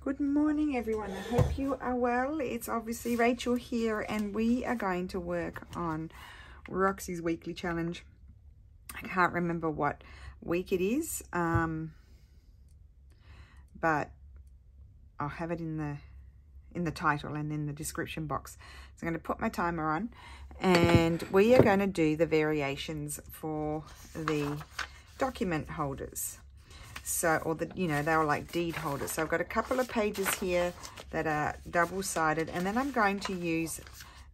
Good morning, everyone. I hope you are well. It's obviously Rachel here, and we are going to work on Roxy's weekly challenge. I can't remember what week it is, but I'll have it in the title and in the description box. So I'm going to put my timer on, and we are going to do the variations for the document holders. So, or the, they were like deed holders. So I've got a couple of pages here that are double-sided, and then I'm going to use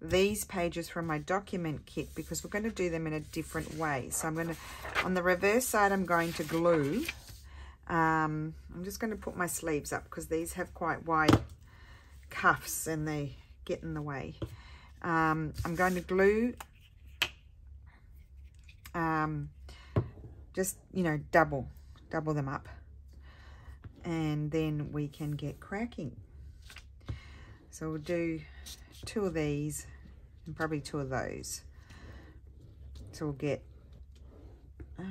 these pages from my document kit because we're going to do them in a different way. So I'm going to, on the reverse side, I'm going to glue. I'm just going to put my sleeves up because these have quite wide cuffs and they get in the way. I'm going to glue just, double them up, and then we can get cracking. So we'll do 2 of these and probably 2 of those. So we'll get we'll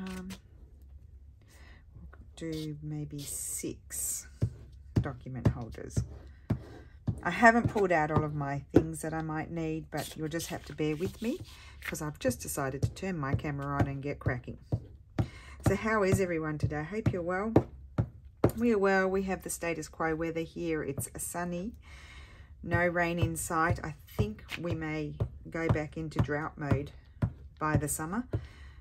do maybe 6 document holders. I haven't pulled out all of my things that I might need, but you'll just have to bear with me because I've just decided to turn my camera on and get cracking. So how is everyone today? I hope you're well. We are well. We have the status quo weather here. It's sunny, no rain in sight. I think we may go back into drought mode by the summer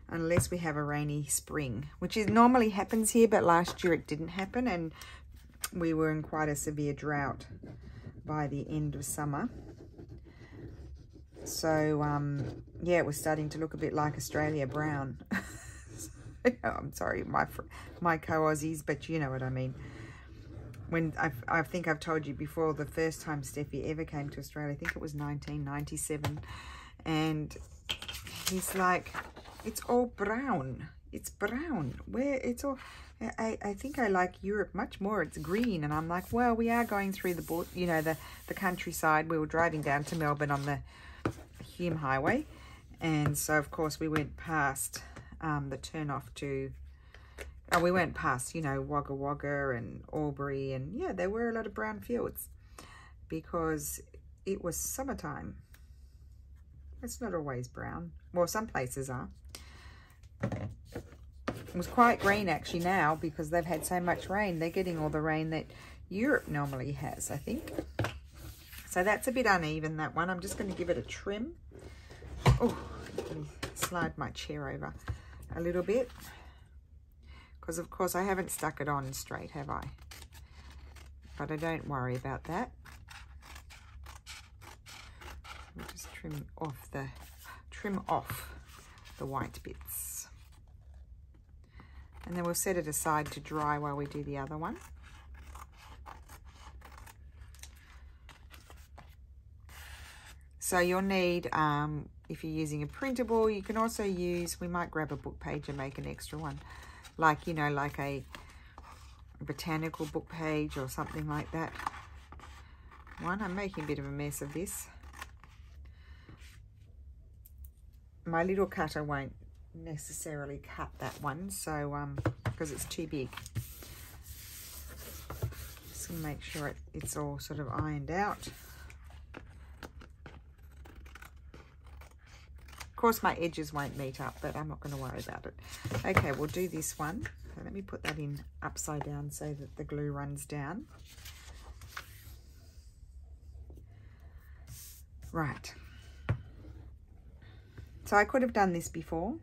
unless we have a rainy spring, which normally happens here, but last year it didn't happen, and we were in quite a severe drought by the end of summer. So yeah, it was starting to look a bit like Australia brown. I'm sorry, my co-Aussies, but you know what I mean. When I think I've told you before, the first time Steffi ever came to Australia, I think it was 1997, and he's like, it's all brown. It's brown. Where it's all, I think I like Europe much more. It's green. And I'm like, well, we are going through the countryside. We were driving down to Melbourne on the Hume Highway, and so of course we went past the turn off to, we went past, Wagga Wagga and Albury, and yeah, there were a lot of brown fields because it was summertime. It's not always brown. Well, some places are. It was quite green actually now because they've had so much rain. They're getting all the rain that Europe normally has, I think. So that's a bit uneven, that one. I'm just going to give it a trim. Oh, let me slide my chair over a little bit because of course I haven't stuck it on straight, have I? But I don't worry about that. We'll just trim off the white bits, and then we'll set it aside to dry while we do the other one. So you'll need, if you're using a printable, you can also use, we might grab a book page and make an extra one. Like, like a botanical book page or something like that. I'm making a bit of a mess of this. My little cutter won't necessarily cut that one, so, because it's too big. Just gonna make sure it's all sort of ironed out. Of course, my edges won't meet up, but I'm not going to worry about it. Okay, we'll do this one. So let me put that in upside down so that the glue runs down. Right. So I could have done this before,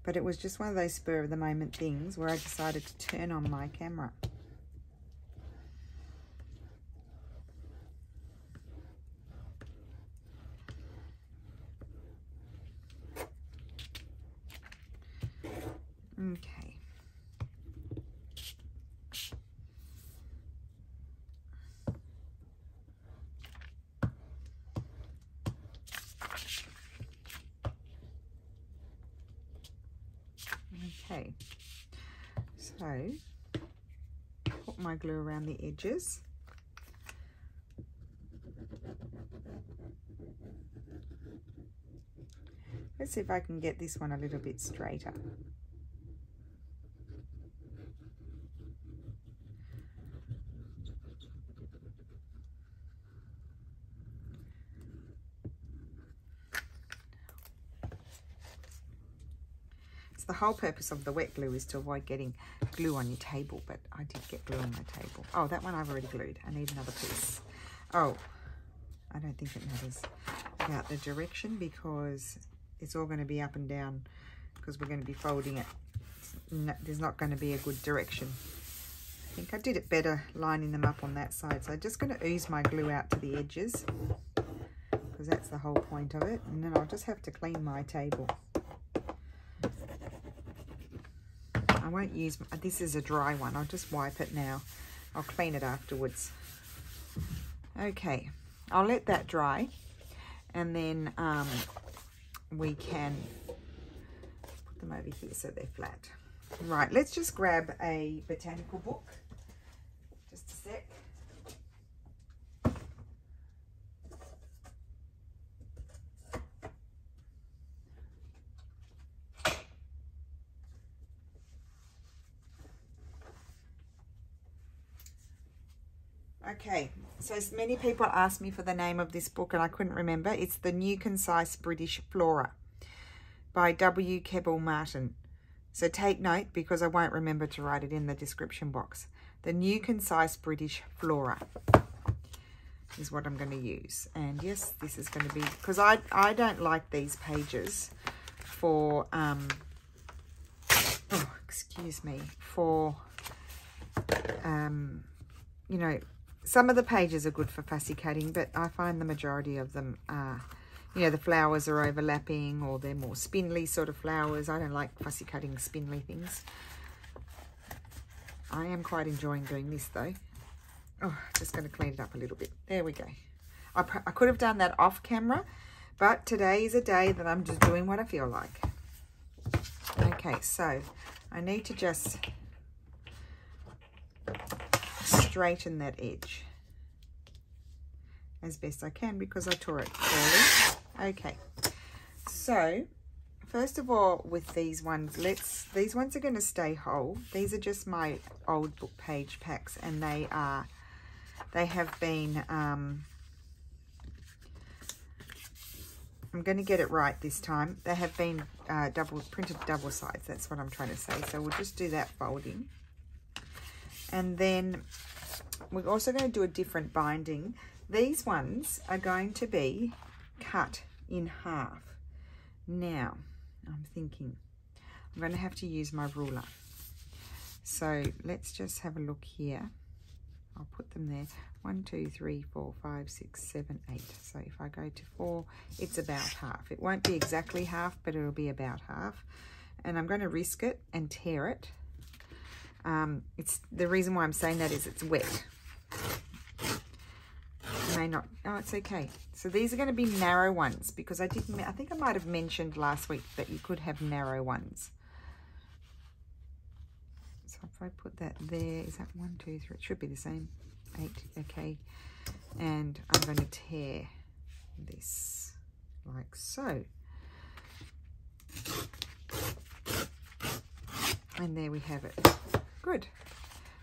but it was just one of those spur of the moment things where I decided to turn on my camera. Okay. Okay. So, put my glue around the edges. Let's see if I can get this one a little bit straighter. the whole purpose of the wet glue is to avoid getting glue on your table, but I did get glue on my table. Oh, that one I've already glued. I need another piece. Oh, I don't think it matters about the direction because it's all going to be up and down because we're going to be folding it. No, there's not going to be a good direction. I think I did it better lining them up on that side. So I'm just going to ooze my glue out to the edges because that's the whole point of it. And then I'll just have to clean my table. I won't use, this is a dry one. I'll just wipe it now. I'll clean it afterwards. Okay, I'll let that dry and then we can put them over here so they're flat. Right, let's just grab a botanical book. Just a sec. Okay, so many people asked me for the name of this book and I couldn't remember. It's The New Concise British Flora by W. Keble Martin. So take note because I won't remember to write it in the description box. The New Concise British Flora is what I'm going to use. And yes, this is going to be, because I don't like these pages for, oh, excuse me, for, you know, some of the pages are good for fussy cutting, but I find the majority of them are, you know, the flowers are overlapping or they're more spindly sort of flowers. I don't like fussy cutting spindly things. I am quite enjoying doing this though. Oh, just going to clean it up a little bit. There we go. I could have done that off camera, but today is a day that I'm just doing what I feel like. Okay, so I need to just straighten that edge as best I can because I tore it early. Okay, so first of all with these ones, these ones are going to stay whole. These are just my old book page packs and they have been, I'm going to get it right this time. They have been printed double sides. That's what I'm trying to say. So we'll just do that folding. And then we're also going to do a different binding. These ones are going to be cut in half. Now, I'm thinking I'm going to have to use my ruler. So let's just have a look here. I'll put them there. 1, 2, 3, 4, 5, 6, 7, 8. So if I go to 4, it's about half. It won't be exactly half, but it'll be about half. And I'm going to risk it and tear it. It's the reason why I'm saying that is it's wet. It may not. Oh, it's okay. So these are going to be narrow ones because I think I might have mentioned last week that you could have narrow ones. So if I put that there, is that 1, 2, 3? It should be the same. 8. Okay. And I'm going to tear this like so. And there we have it. Good.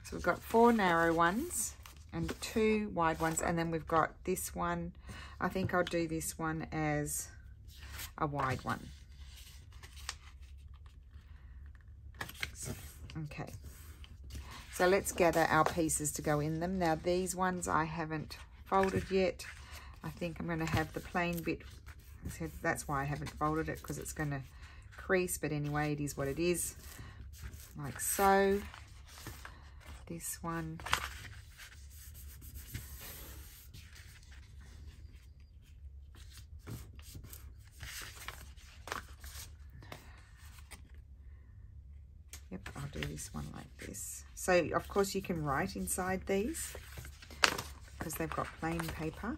So we've got 4 narrow ones and 2 wide ones, and then we've got this one. I think I'll do this one as a wide one. Okay. So let's gather our pieces to go in them. Now these ones I haven't folded yet. I think I'm going to have the plain bit. So that's why I haven't folded it, because it's going to crease, but anyway, it is what it is. Like so. This one. Yep, I'll do this one like this. So, of course, you can write inside these because they've got plain paper.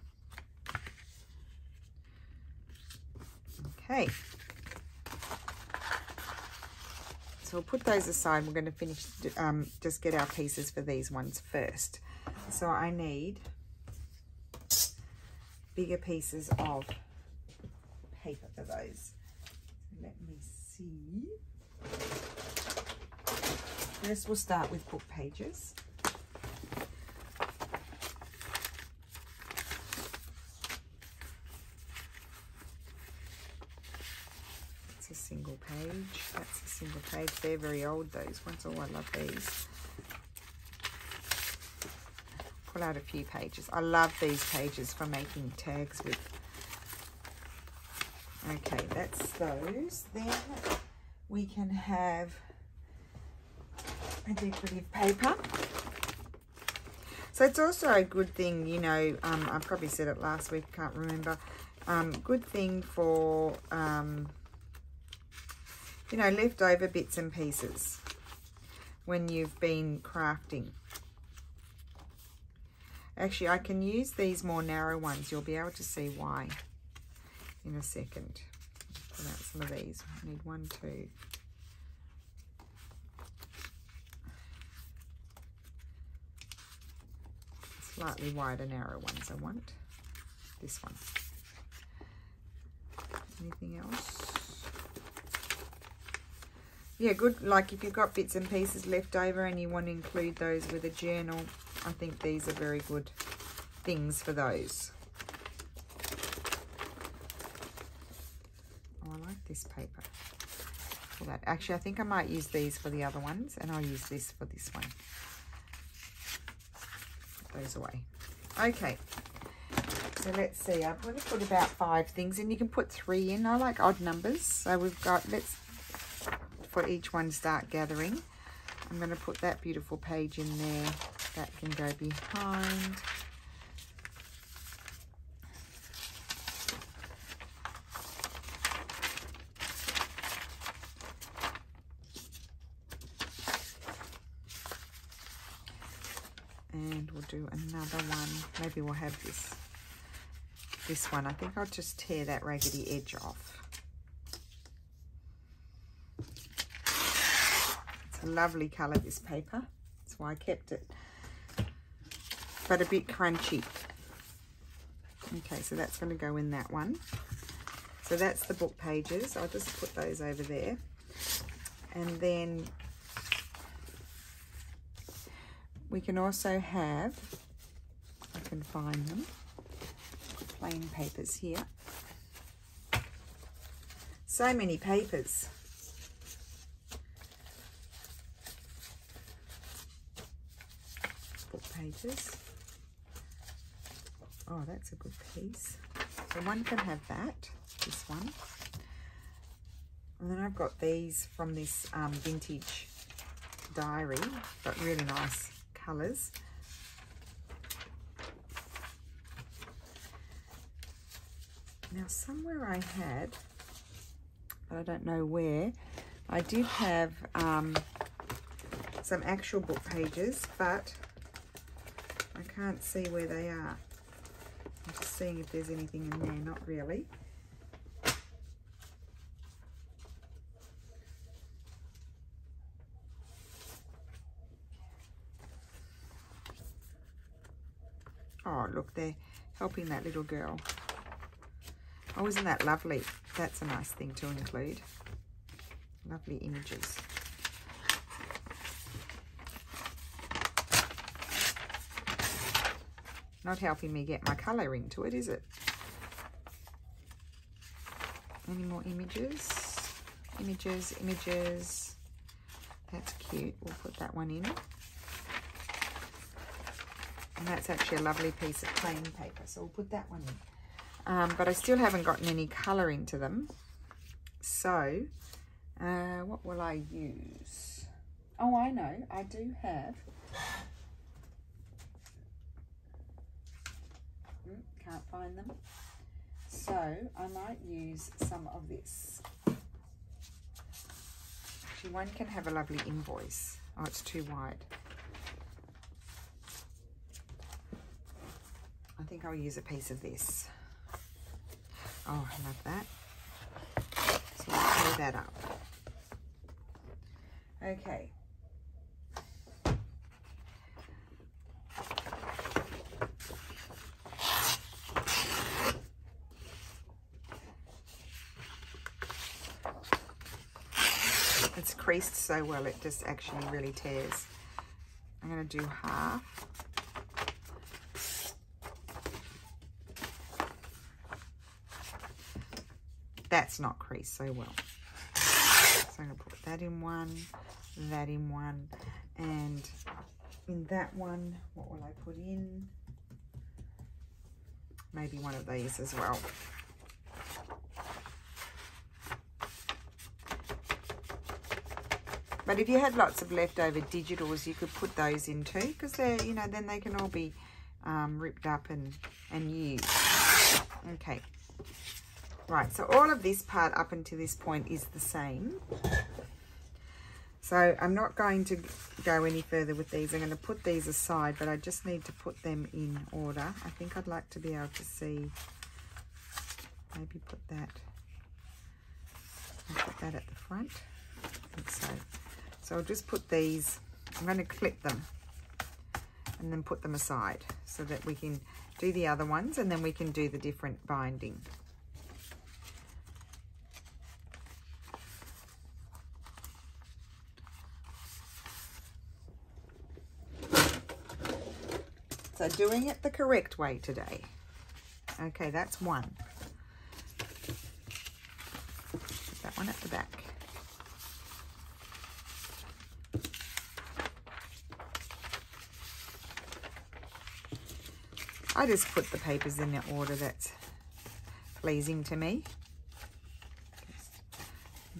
Okay. So we'll put those aside. We're going to finish, just get our pieces for these ones first. So I need bigger pieces of paper for those. Let me see. First we'll start with book pages. It's a single page. That's a single page. They're very old, those ones. Oh, I love these. Pull out a few pages. I love these pages for making tags with. Okay, that's those. Then we can have a decorative paper. So it's also a good thing, you know, I probably said it last week, can't remember. Good thing for, you know, leftover bits and pieces when you've been crafting. Actually, I can use these more narrow ones. You'll be able to see why in a second. Pull out some of these. I need 1, 2. Slightly wider, narrow ones I want. This one. Anything else? Yeah, good. Like if you've got bits and pieces left over and you want to include those with a journal, I think these are very good things for those. Oh, I like this paper. For that. Actually, I think I might use these for the other ones, and I'll use this for this one. Put those away. Okay. So let's see. I'm going to put about 5 things, and you can put 3 in. I like odd numbers. So we've got, let's, for each one, start gathering. I'm going to put that beautiful page in there. That can go behind. And we'll do another one. Maybe we'll have this one. I think I'll just tear that raggedy edge off. It's a lovely colour, this paper. That's why I kept it. But a bit crunchy. Okay, so that's going to go in that one. So that's the book pages. I'll just put those over there. And then we can also have, I can find them, plain papers here. So many papers. Book pages. Oh, that's a good piece. So one can have that, this one. And then I've got these from this vintage diary, but really nice colours. Now somewhere I had, but I don't know where, I did have some actual book pages, but I can't see where they are. I'm just seeing if there's anything in there. Not really. Oh, look, they're helping that little girl. Oh, isn't that lovely? That's a nice thing to include. Lovely images. Not helping me get my colour into it, is it? Any more images? Images, images. That's cute. We'll put that one in. And that's actually a lovely piece of plain paper, so we'll put that one in. But I still haven't gotten any colour into them. So, what will I use? Oh, I know. I do have... Can't find them. So, I might use some of this. Actually, one can have a lovely invoice. Oh, it's too wide. I think I'll use a piece of this. Oh, I love that. So I'll tear that up. Okay. It's creased so well, it just actually really tears. I'm going to do half. That's not creased so well. So I'm going to put that in one, that in one, and in that one, what will I put in? Maybe one of these as well. But if you had lots of leftover digitals, you could put those in too, because they're, you know, then they can all be ripped up and used. Okay. Right, so all of this part up until this point is the same. So I'm not going to go any further with these. I'm going to put these aside, but I just need to put them in order. I think I'd like to be able to see, maybe put that at the front. I think so. So I'll just put these, I'm going to clip them and then put them aside so that we can do the other ones and then we can do the different binding. So doing it the correct way today. Okay, that's one. Put that one at the back. I just put the papers in the order that's pleasing to me. Just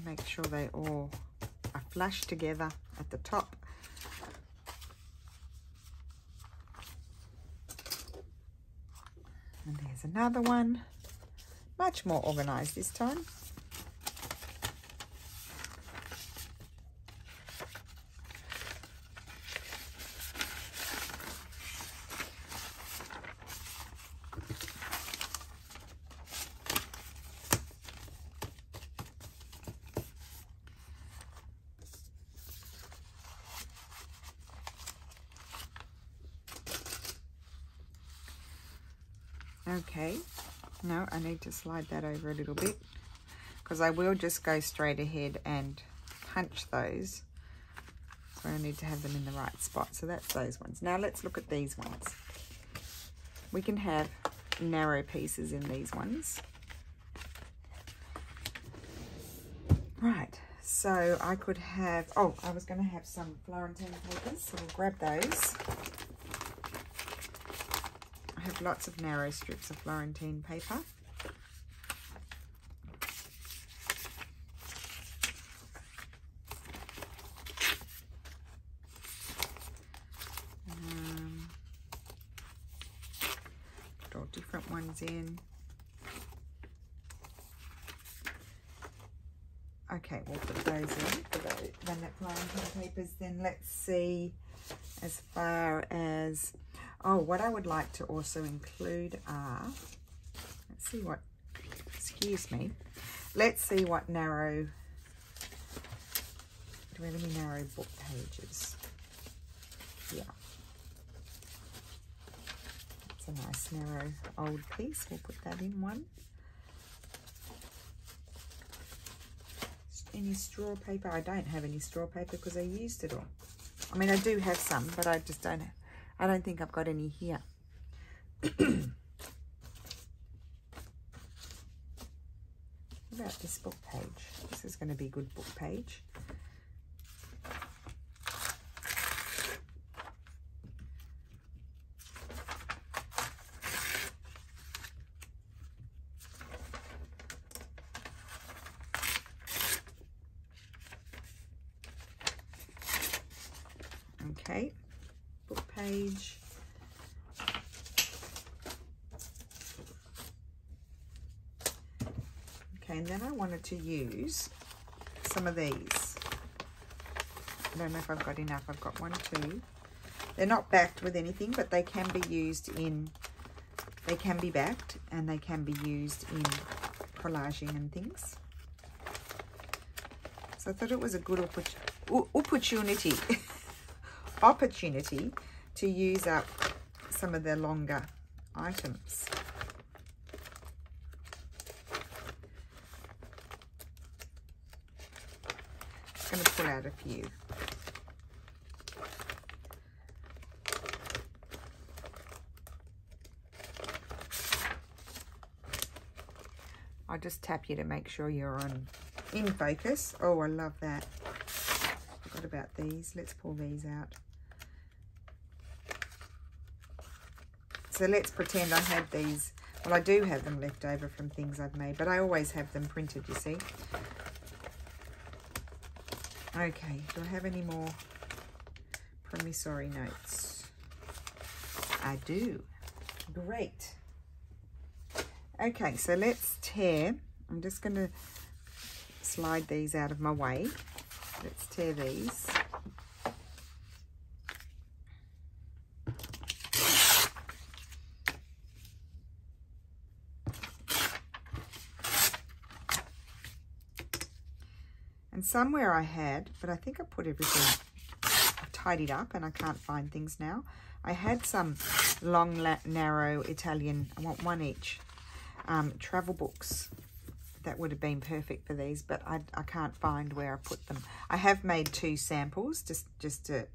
make sure they all are flush together at the top. And there's another one. Much more organized this time. Okay, no, I need to slide that over a little bit because I will just go straight ahead and punch those. So I need to have them in the right spot. So that's those ones. Now let's look at these ones. We can have narrow pieces in these ones. Right, so I could have, oh, I was going to have some Florentine papers, so we'll grab those. I have lots of narrow strips of Florentine paper. Put all different ones in. Okay, we'll put those in for those Florentine papers. Then let's see as far as, oh, what I would like to also include are, let's see what, excuse me, let's see what narrow, do we have any narrow book pages? Yeah. It's a nice narrow old piece. We'll put that in one. Any straw paper? I don't have any straw paper because I used it all. I mean, I do have some, but I just don't have. I don't think I've got any here. What about this book page? This is going to be a good book page. Okay, book page. Okay, and then I wanted to use some of these. I don't know if I've got enough. I've got 1, 2. They're not backed with anything, but they can be used in, they can be backed and they can be used in collaging and things. So I thought it was a good opportunity. opportunity to use up some of the longer items. I'm going to pull out a few. I'll just tap you to make sure you're on In focus. Oh, I love that. Forgot about these. Let's pull these out. So let's pretend I had these. Well, I do have them left over from things I've made, but I always have them printed, you see. Okay, do I have any more promissory notes? I do. Great. Okay, so let's tear. I'm just going to slide these out of my way. Let's tear these. And somewhere I had, but I think I put everything, I've tidied up and I can't find things now. I had some long, narrow Italian, I want one each, travel books. That would have been perfect for these, but I can't find where I put them. I have made 2 samples just to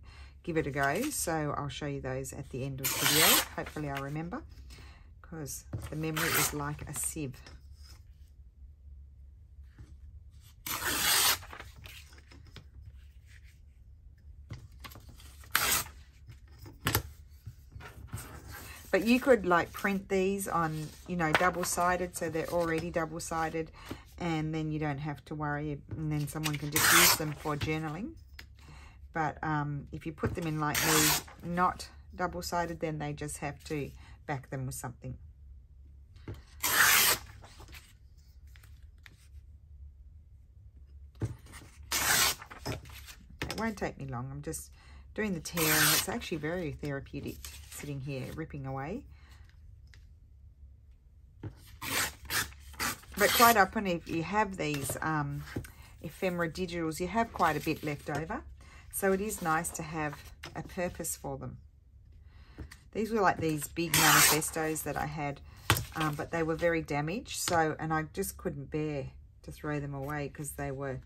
give it a go, so I'll show you those at the end of the video. Hopefully I remember, because the memory is like a sieve. But you could like print these on, you know, double-sided, so they're already double-sided, and then you don't have to worry, and then someone can just use them for journaling. But if you put them in like me, not double-sided, then they just have to back them with something. It won't take me long. I'm just doing the tearing. It's actually very therapeutic sitting here ripping away. But quite often if you have these ephemera digitals, you have quite a bit left over. So it is nice to have a purpose for them. These were like these big manifestos that I had, but they were very damaged. So, and I just couldn't bear to throw them away because they were,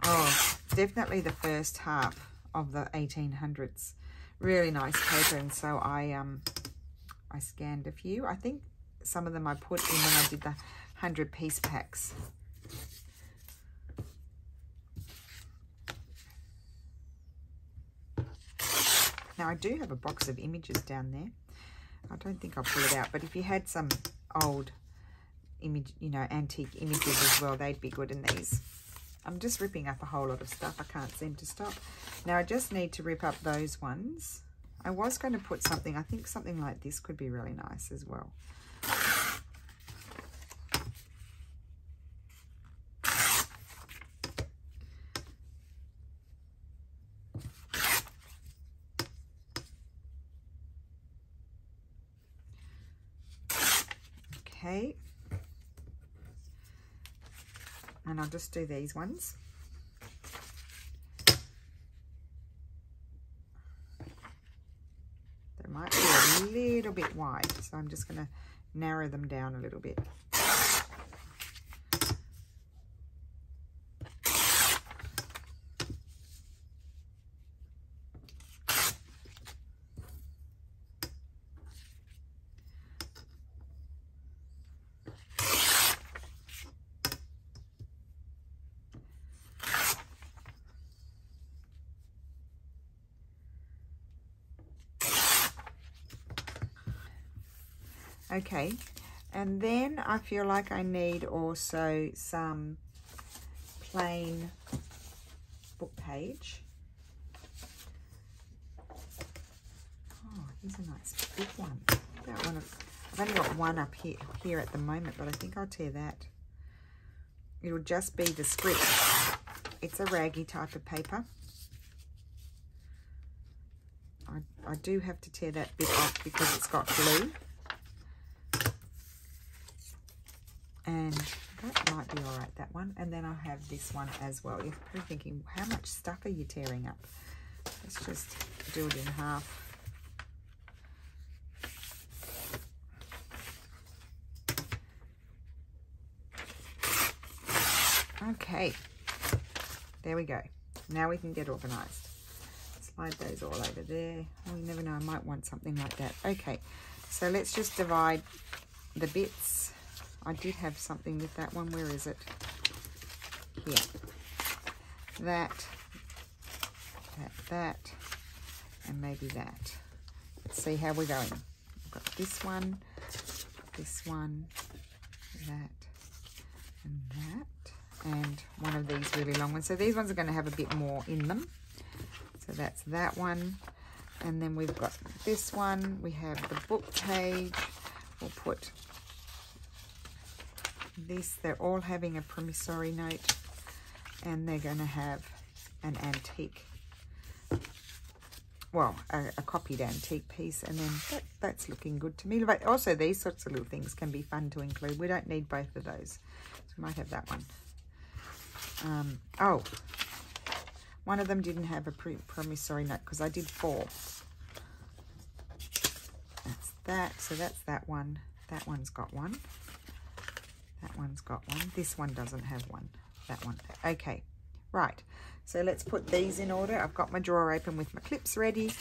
oh, definitely the first half of the 1800s. Really nice paper, and so I scanned a few. I think some of them I put in when I did the 100-piece packs. Now I do have a box of images down there. I don't think I'll pull it out, but if you had some old image, you know, antique images as well, they'd be good in these. I'm just ripping up a whole lot of stuff. I can't seem to stop. Now I just need to rip up those ones. I was going to put something, I think something like this could be really nice as well. Okay. And I'll just do these ones. They might be a little bit wide, so I'm just going to narrow them down a little bit. Okay, and then I feel like I need also some plain book page. Oh, here's a nice big one. That one I've only got one up here at the moment, but I think I'll tear that. It'll just be the script. It's a raggy type of paper. I do have to tear that bit off because it's got glue. And that might be all right, that one. And then I'll have this one as well. You're probably thinking, how much stuff are you tearing up? Let's just do it in half. Okay, there we go. Now we can get organized. Slide those all over there. Oh, you never know, I might want something like that. Okay, so let's just divide the bits. I did have something with that one. Where is it? here. That, and maybe that. Let's see how we're going. I've got this one, that, and that, and one of these really long ones. So these ones are going to have a bit more in them. So that's that one. And then we've got this one. We have the book page. We'll put this. They're all having a promissory note, and they're going to have an antique, well, a copied antique piece, and then that's looking good to me. But also these sorts of little things can be fun to include. We don't need both of those, so we might have that one. Oh, one of them didn't have a promissory note because I did 4. That's that, so that's that one. That one's got one. That one's got one. This one doesn't have one. That one. Okay, right. So let's put these in order. I've got my drawer open with my clips ready.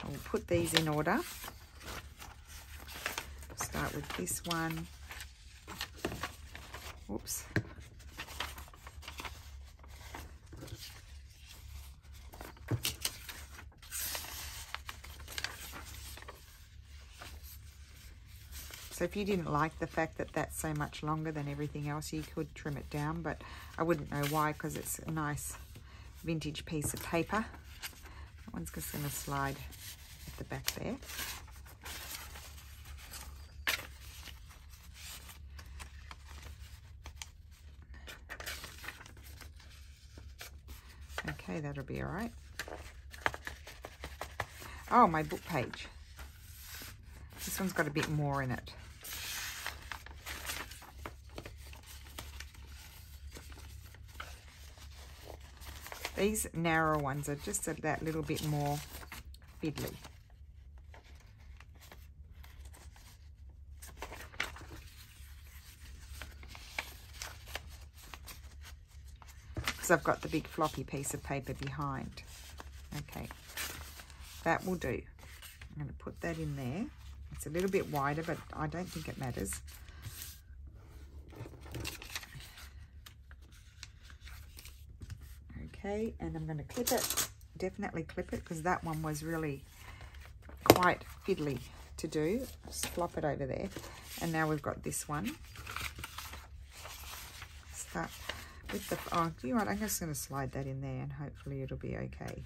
I'll put these in order. Start with this one. Oops. So if you didn't like the fact that that's so much longer than everything else, you could trim it down, but I wouldn't know why because it's a nice vintage piece of paper. That one's just going to slide at the back there. Okay, that'll be all right. Oh, my book page. This one's got a bit more in it. These narrow ones are just that little bit more fiddly. Because I've got the big floppy piece of paper behind. Okay, that will do. I'm going to put that in there. It's a little bit wider, but I don't think it matters. Okay, and I'm going to clip it. Definitely clip it because that one was really quite fiddly to do. Just flop it over there. And now we've got this one. Start with the, oh, you know what, I'm just going to slide that in there and hopefully it'll be okay.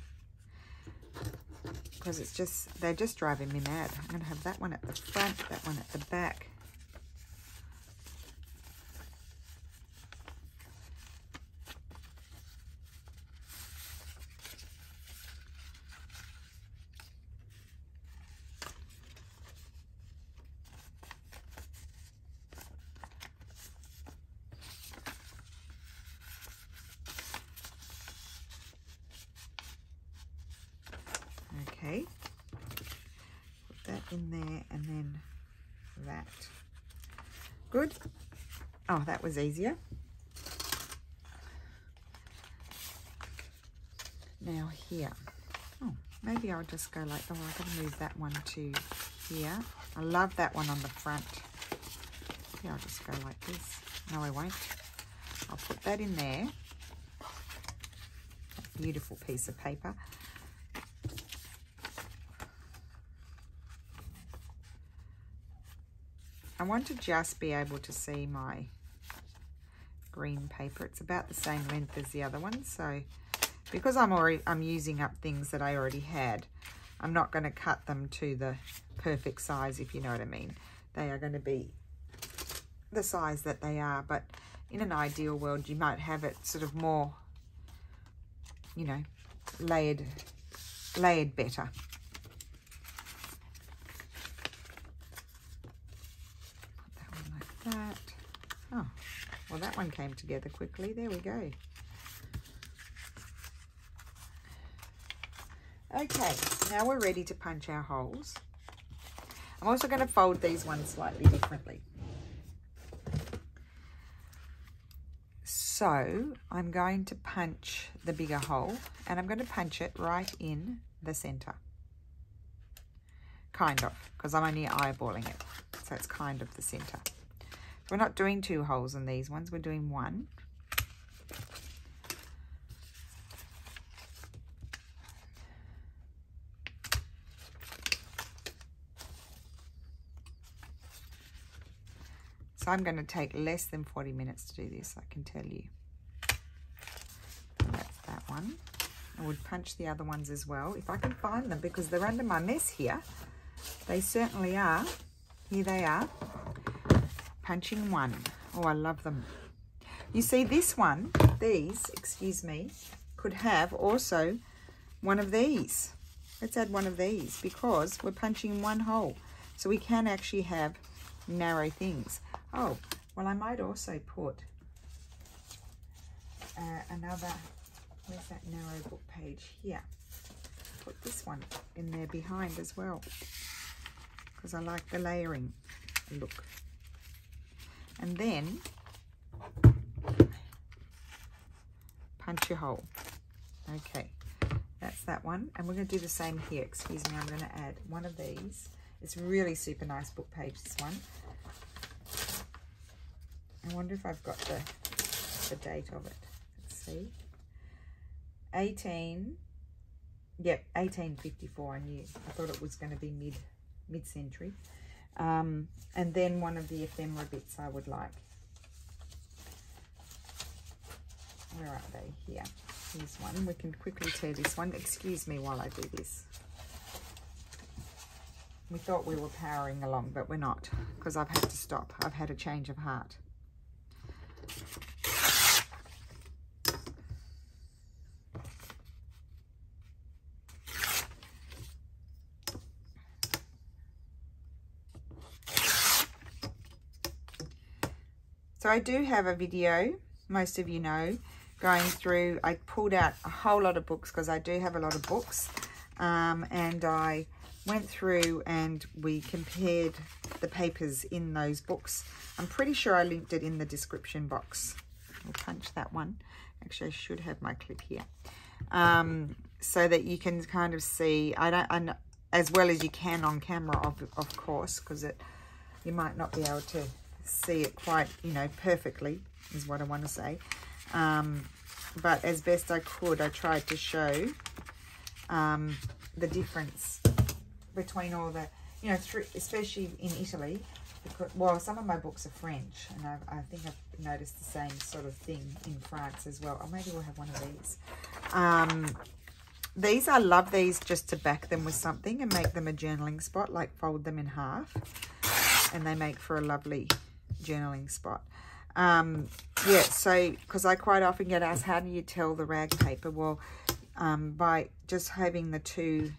Because it's just, they're just driving me mad. I'm going to have that one at the front, that one at the back. Okay, put that in there and then that. Good. Oh, that was easier. Now here. Oh, maybe I'll just go like, oh, I've got to move that one to here. I love that one on the front. Yeah, I'll just go like this. No, I won't. I'll put that in there. A beautiful piece of paper. I want to just be able to see my green paper. It's about the same length as the other one, so because I'm using up things that I already had, I'm not going to cut them to the perfect size, if you know what I mean. They are going to be the size that they are, but in an ideal world you might have it sort of more, you know, layered better. That. Oh, well, that one came together quickly. There we go. Okay, now we're ready to punch our holes. I'm also going to fold these ones slightly differently. So I'm going to punch the bigger hole and I'm going to punch it right in the center. Kind of, because I'm only eyeballing it. So it's kind of the center. We're not doing 2 holes in these ones, we're doing 1. So I'm going to take less than 40 minutes to do this, I can tell you. That's that one. I would punch the other ones as well, if I can find them, because they're under my mess here. They certainly are. Here they are. Punching one. Oh, I love them. You see, this one, these, excuse me, could have also one of these. Let's add one of these, because we're punching one hole. So we can actually have narrow things. Oh, well, I might also put another, where's that narrow book page? Here. Put this one in there behind as well, because I like the layering look. And then punch your hole. Okay, that's that one. And we're going to do the same here. Excuse me, I'm going to add one of these. It's really super nice book page, this one. I wonder if I've got the date of it. Let's see. 1854. I knew. I thought it was going to be mid-century. And then one of the ephemera bits I would like. Where are they? Here. Here's one. We can quickly tear this one. Excuse me while I do this. We thought we were powering along, but we're not, because I've had to stop. I've had a change of heart. So I do have a video, most of you know, going through. I pulled out a whole lot of books, because I do have a lot of books, and I went through and we compared the papers in those books. I'm pretty sure I linked it in the description box. I'll punch that one. Actually, I should have my clip here, so that you can kind of see. I as well as you can on camera, of course, because you might not be able to see it quite, you know, perfectly, is what I want to say. But as best I could, I tried to show the difference between all the, you know, especially in Italy, because, well, some of my books are French, and I think I've noticed the same sort of thing in France as well. Or maybe we'll have one of these. These, I love these just to back them with something and make them a journaling spot, like fold them in half, and they make for a lovely journaling spot. Yeah, so, because I quite often get asked, how do you tell the rag paper? Well, by just having the two,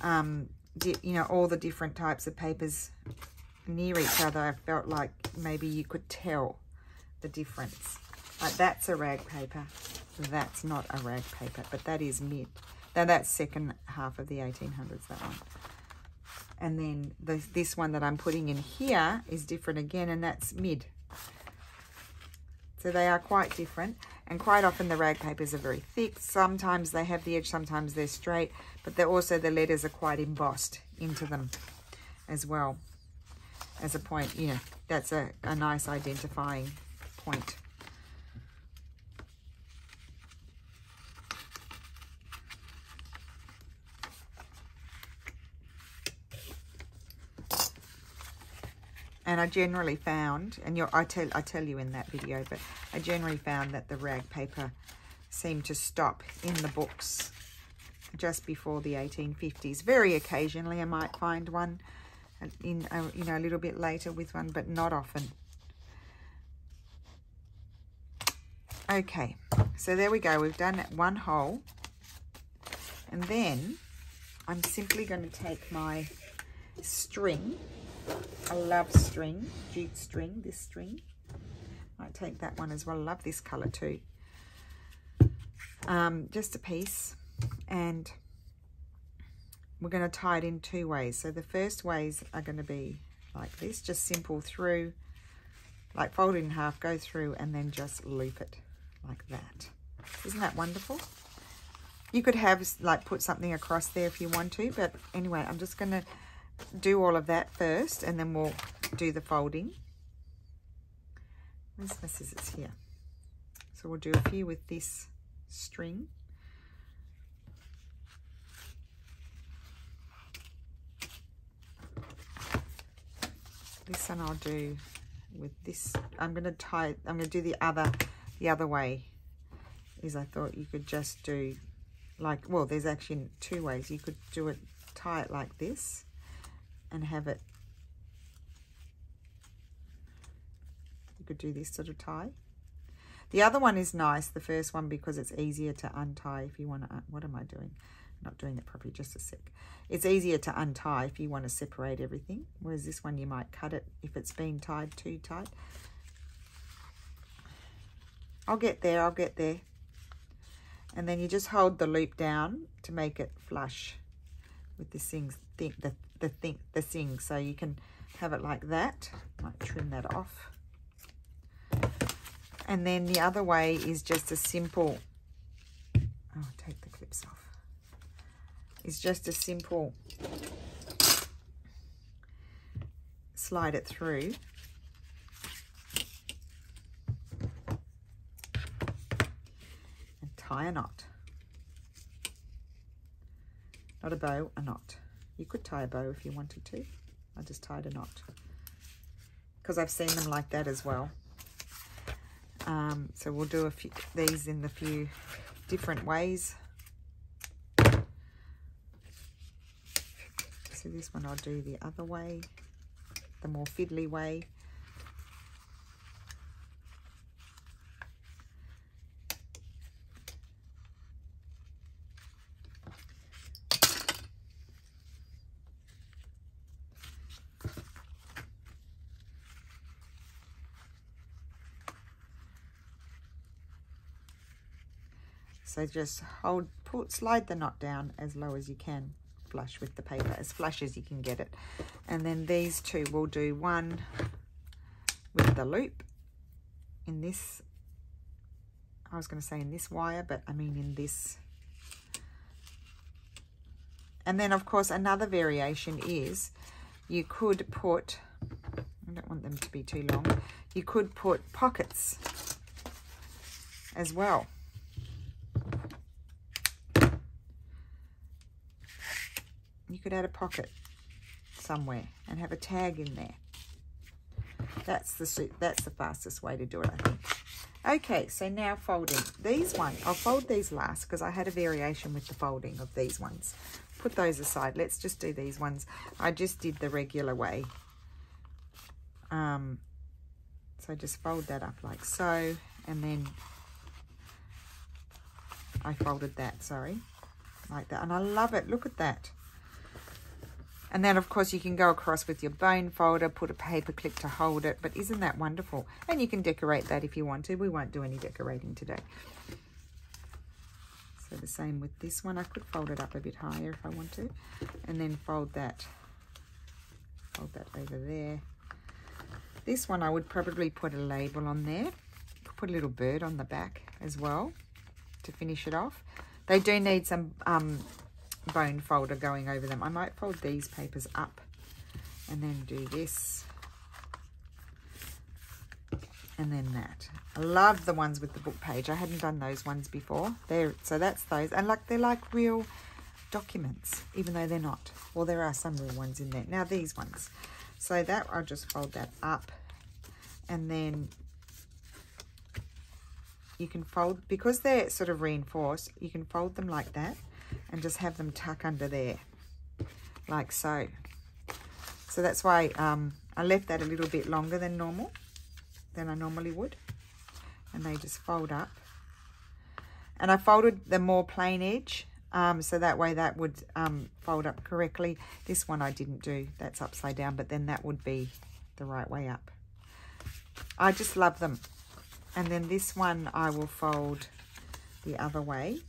you know, all the different types of papers near each other, I felt like maybe you could tell the difference. Like, that's a rag paper, that's not a rag paper, but that is mid. Now, that's second half of the 1800s, that one. And then this one that I'm putting in here is different again, and that's mid. So they are quite different, and quite often the rag papers are very thick. Sometimes they have the edge, sometimes they're straight, but they're also, the letters are quite embossed into them as well. As a point, you know, that's a nice identifying point. And I generally found, and I tell you in that video, but I generally found that the rag paper seemed to stop in the books just before the 1850s. Very occasionally I might find one in you know, a little bit later with one, but not often. Okay, so there we go. We've done one hole, and then I'm simply going to take my string. I love string, jute string, this string. Might take that one as well. I love this colour too. Just a piece, and we're going to tie it in two ways. So the first ways are going to be like this, just simple through, like fold it in half, go through, and then just loop it like that. Isn't that wonderful? You could have, like, put something across there if you want to, but anyway, I'm just going to do all of that first, and then we'll do the folding. Where's my scissors? Here. So we'll do a few with this string. This one I'll do with this. I'm going to do the other way. Is I thought you could just do like, well, there's actually 2 ways. You could do it, tie it like this and have it, you could do this sort of tie. The other one is nice, the first one, because it's easier to untie if you want to, what am I doing? Not doing it properly, just a sec. It's easier to untie if you want to separate everything, whereas this one you might cut it if it's been tied too tight. I'll get there, I'll get there. And then you just hold the loop down to make it flush with this thing, the thing, so you can have it like that. Might trim that off. And then the other way is just a simple, oh, take the clips off. It's just a simple slide it through. And tie a knot. Not a bow, a knot. You could tie a bow if you wanted to. I just tied a knot because I've seen them like that as well. So we'll do these in a few different ways. So this one I'll do the other way, the more fiddly way. So just slide the knot down as low as you can, flush with the paper, as flush as you can get it. And then these 2, we'll do one with the loop in this, I was going to say in this wire, but I mean in this. And then of course another variation is you could put, I don't want them to be too long, you could put pockets as well. You could add a pocket somewhere and have a tag in there. That's the fastest way to do it, I think. Okay, so now folding. These ones, I'll fold these last because I had a variation with the folding of these ones. Put those aside. Let's just do these ones. I just did the regular way. So just fold that up like so, and then I folded that, sorry, like that. And I love it. Look at that. And then, of course, you can go across with your bone folder, put a paper clip to hold it. But isn't that wonderful? And you can decorate that if you want to. We won't do any decorating today. So the same with this one. I could fold it up a bit higher if I want to. And then fold that over there. This one, I would probably put a label on there. Put a little bird on the back as well to finish it off. They do need some bone folder going over them. I might fold these papers up and then do this and then that. I love the ones with the book page. I hadn't done those ones before. So that's those, and they're like real documents, even though they're not. Well, there are some real ones in there. Now these ones, so that I'll just fold that up, and then you can fold, because they're sort of reinforced, you can fold them like that and just have them tuck under there, like so. So that's why I left that a little bit longer than I normally would. And they just fold up. And I folded the more plain edge, so that way that would fold up correctly. This one I didn't do, that's upside down, but then that would be the right way up. I just love them. And then this one I will fold the other way,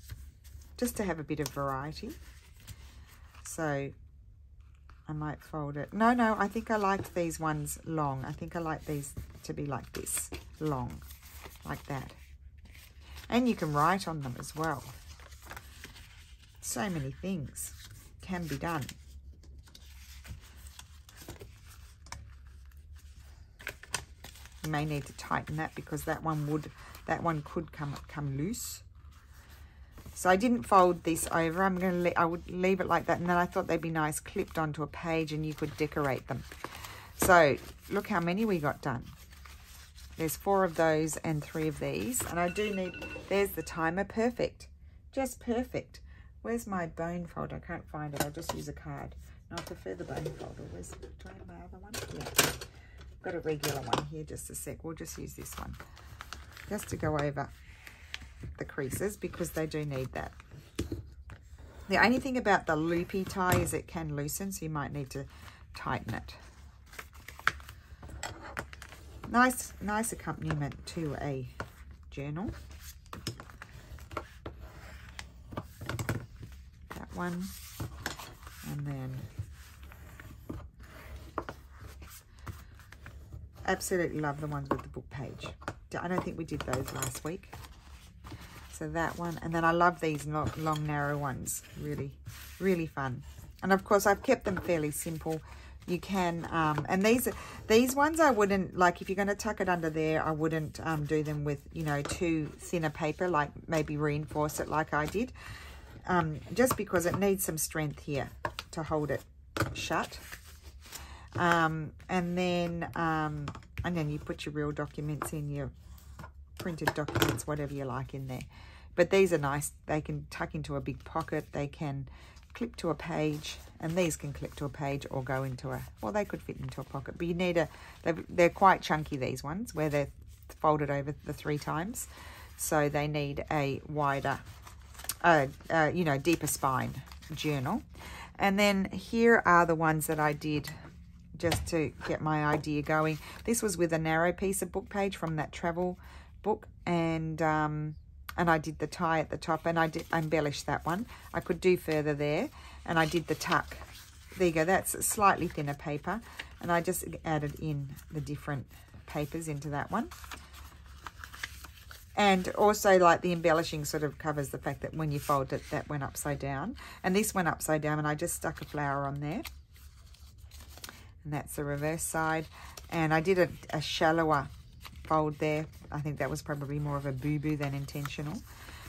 just to have a bit of variety. So I might fold it. No, I think I liked these ones long. I think I like these to be like this, long, like that. And you can write on them as well. So many things can be done. You may need to tighten that because that one could come loose. So I didn't fold this over. I would leave it like that, and then I thought they'd be nice clipped onto a page and you could decorate them. So look how many we got done. There's 4 of those and 3 of these. And I do need, there's the timer, perfect. Just perfect. Where's my bone folder? I can't find it. I'll just use a card. No, I prefer the bone folder. Where's, do I have my other one? Yeah. I've got a regular one here, just a sec. We'll just use this one. Just to go over the creases because they do need that. The only thing about the loopy tie is it can loosen, so you might need to tighten it. Nice accompaniment to a journal. That one. And then absolutely love the ones with the book page. I don't think we did those last week. So that one. And then I love these long narrow ones. Really, really fun. And of course I've kept them fairly simple. You can, and these ones I wouldn't, like if you're going to tuck it under there, I wouldn't do them with, you know, too thinner paper, like maybe reinforce it like I did. Just because it needs some strength here to hold it shut. And then you put your real documents in, your printed documents, whatever you like in there. But these are nice. They can tuck into a big pocket. They can clip to a page, and these can clip to a page or go into a, well, they could fit into a pocket, but you need a, they're quite chunky, these ones, where they're folded over the 3 times. So they need a wider, you know, deeper spine journal. And then here are the ones that I did just to get my idea going. This was with a narrow piece of book page from that travel book, and I did the tie at the top, and I embellished that one. I could do further there, and I did the tuck. There you go, that's a slightly thinner paper, and I just added in the different papers into that one. And also, like, the embellishing sort of covers the fact that when you fold it, that went upside down. And this went upside down, and I just stuck a flower on there. And that's the reverse side. And I did a shallower fold there. I think that was probably more of a boo-boo than intentional.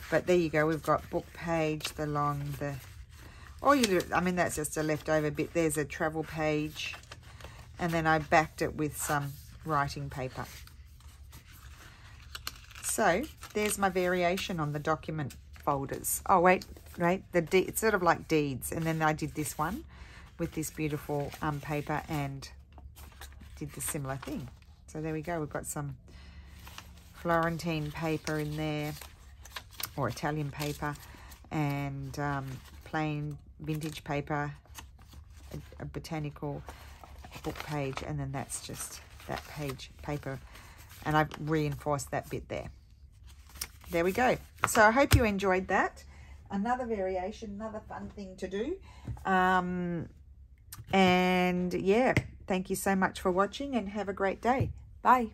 But there you go. We've got book page, the long, the... Or you do, I mean, that's just a leftover bit. There's a travel page. And then I backed it with some writing paper. So there's my variation on the document folders. Oh, wait. It's sort of like deeds. And then I did this one with this beautiful paper and did the similar thing. So there we go. We've got some Florentine paper in there, or Italian paper, and plain vintage paper, a botanical book page, and then that's just that page paper. And I've reinforced that bit there. There we go. So I hope you enjoyed that. Another variation, another fun thing to do. And yeah, thank you so much for watching, and have a great day. Bye.